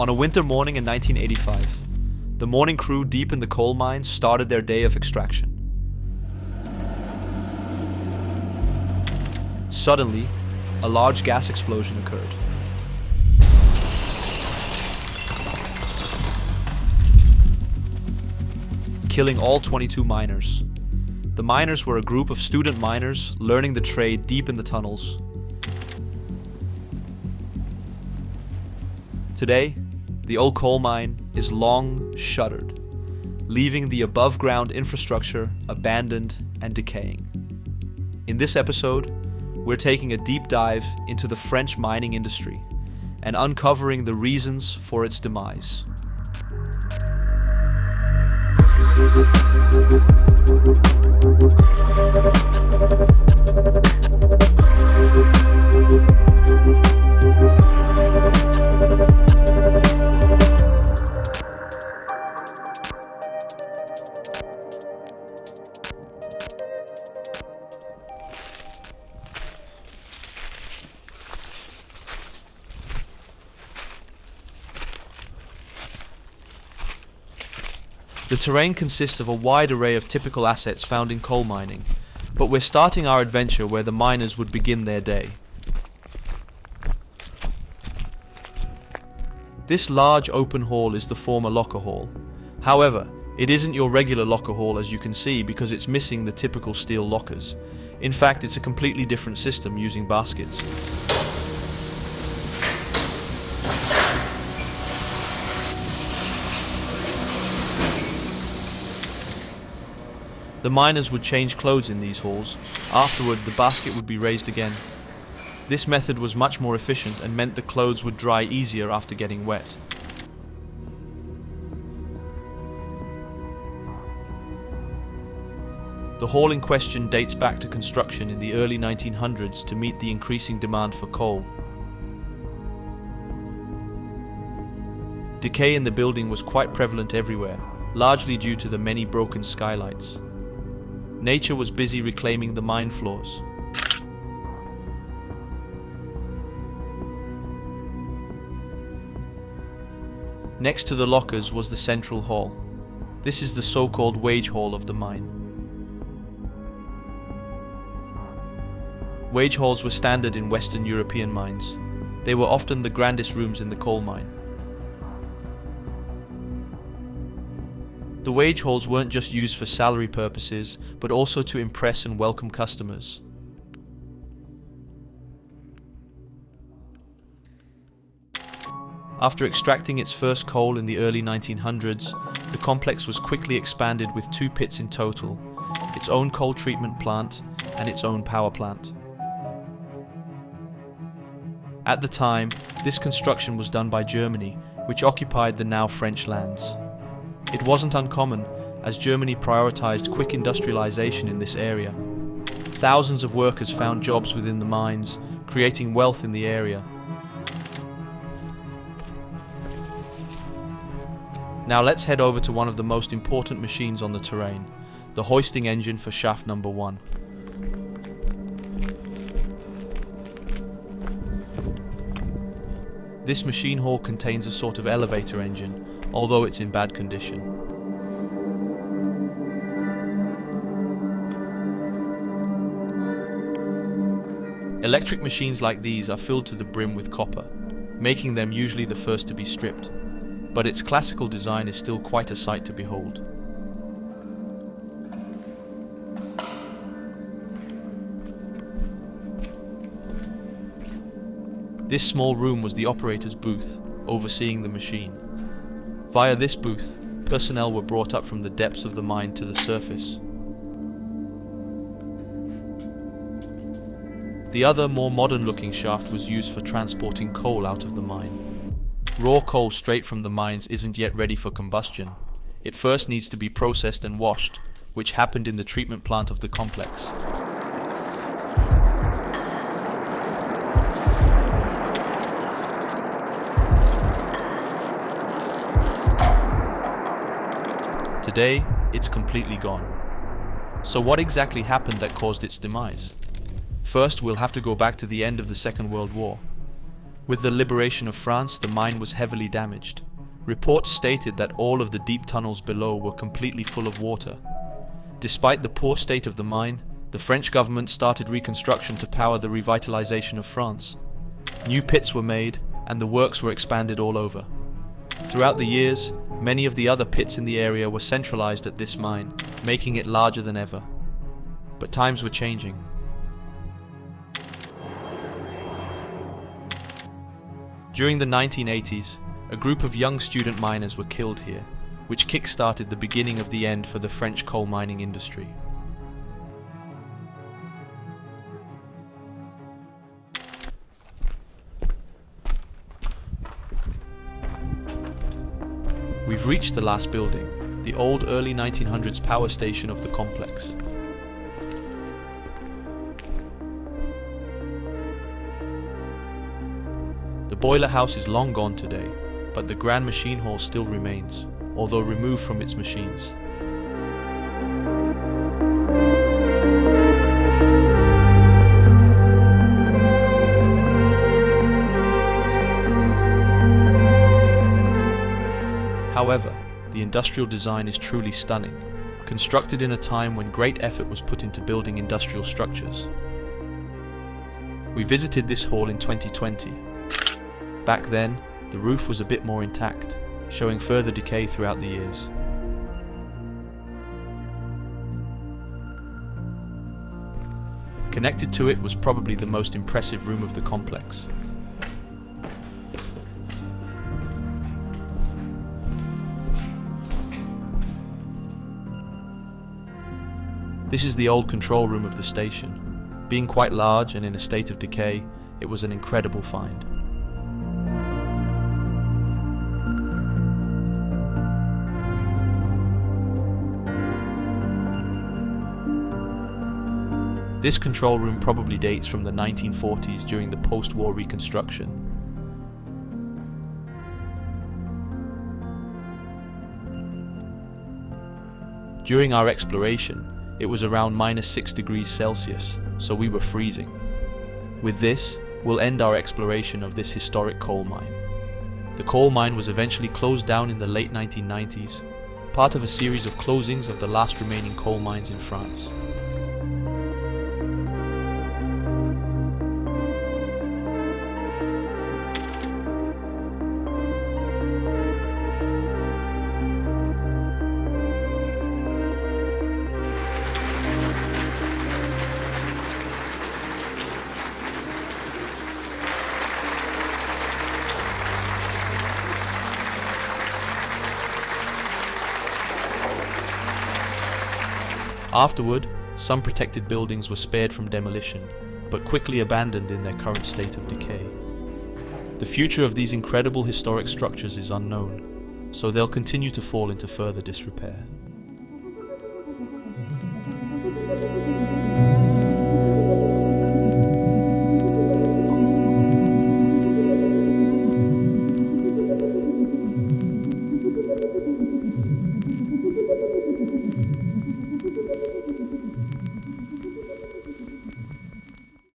On a winter morning in 1985, the morning crew deep in the coal mines started their day of extraction. Suddenly, a large gas explosion occurred. Killing all 22 miners. The miners were a group of student miners learning the trade deep in the tunnels. Today, the old coal mine is long shuttered, leaving the above-ground infrastructure abandoned and decaying. In this episode, we're taking a deep dive into the French mining industry and uncovering the reasons for its demise. The terrain consists of a wide array of typical assets found in coal mining, but we're starting our adventure where the miners would begin their day. This large open hall is the former locker hall. However, it isn't your regular locker hall, as you can see, because it's missing the typical steel lockers. In fact, it's a completely different system using baskets. The miners would change clothes in these halls. Afterward, the basket would be raised again. This method was much more efficient and meant the clothes would dry easier after getting wet. The hall in question dates back to construction in the early 1900s to meet the increasing demand for coal. Decay in the building was quite prevalent everywhere, largely due to the many broken skylights. Nature was busy reclaiming the mine floors. Next to the lockers was the central hall. This is the so-called wage hall of the mine. Wage halls were standard in Western European mines. They were often the grandest rooms in the coal mine. The wage halls weren't just used for salary purposes, but also to impress and welcome customers. After extracting its first coal in the early 1900s, the complex was quickly expanded with 2 pits in total, its own coal treatment plant and its own power plant. At the time, this construction was done by Germany, which occupied the now French lands. It wasn't uncommon, as Germany prioritized quick industrialization in this area. Thousands of workers found jobs within the mines, creating wealth in the area. Now let's head over to one of the most important machines on the terrain, the hoisting engine for shaft number 1. This machine hall contains a sort of elevator engine, although it's in bad condition. Electric machines like these are filled to the brim with copper, making them usually the first to be stripped, but its classical design is still quite a sight to behold. This small room was the operator's booth, overseeing the machine. Via this booth, personnel were brought up from the depths of the mine to the surface. The other, more modern-looking shaft was used for transporting coal out of the mine. Raw coal straight from the mines isn't yet ready for combustion. It first needs to be processed and washed, which happened in the treatment plant of the complex. Today, it's completely gone. So what exactly happened that caused its demise? First, we'll have to go back to the end of the Second World War. With the liberation of France, the mine was heavily damaged. Reports stated that all of the deep tunnels below were completely full of water. Despite the poor state of the mine, the French government started reconstruction to power the revitalization of France. New pits were made, and the works were expanded all over. Throughout the years, many of the other pits in the area were centralized at this mine, making it larger than ever. But times were changing. During the 1980s, a group of young student miners were killed here, which kick-started the beginning of the end for the French coal mining industry. We've reached the last building, the old early 1900s power station of the complex. The boiler house is long gone today, but the grand machine hall still remains, although removed from its machines. However, the industrial design is truly stunning, constructed in a time when great effort was put into building industrial structures. We visited this hall in 2020. Back then, the roof was a bit more intact, showing further decay throughout the years. Connected to it was probably the most impressive room of the complex. This is the old control room of the station. Being quite large and in a state of decay, it was an incredible find. This control room probably dates from the 1940s during the post-war reconstruction. During our exploration, it was around -6 degrees Celsius, so we were freezing. With this, we'll end our exploration of this historic coal mine. The coal mine was eventually closed down in the late 1990s, part of a series of closings of the last remaining coal mines in France. Afterward, some protected buildings were spared from demolition, but quickly abandoned in their current state of decay. The future of these incredible historic structures is unknown, so they'll continue to fall into further disrepair.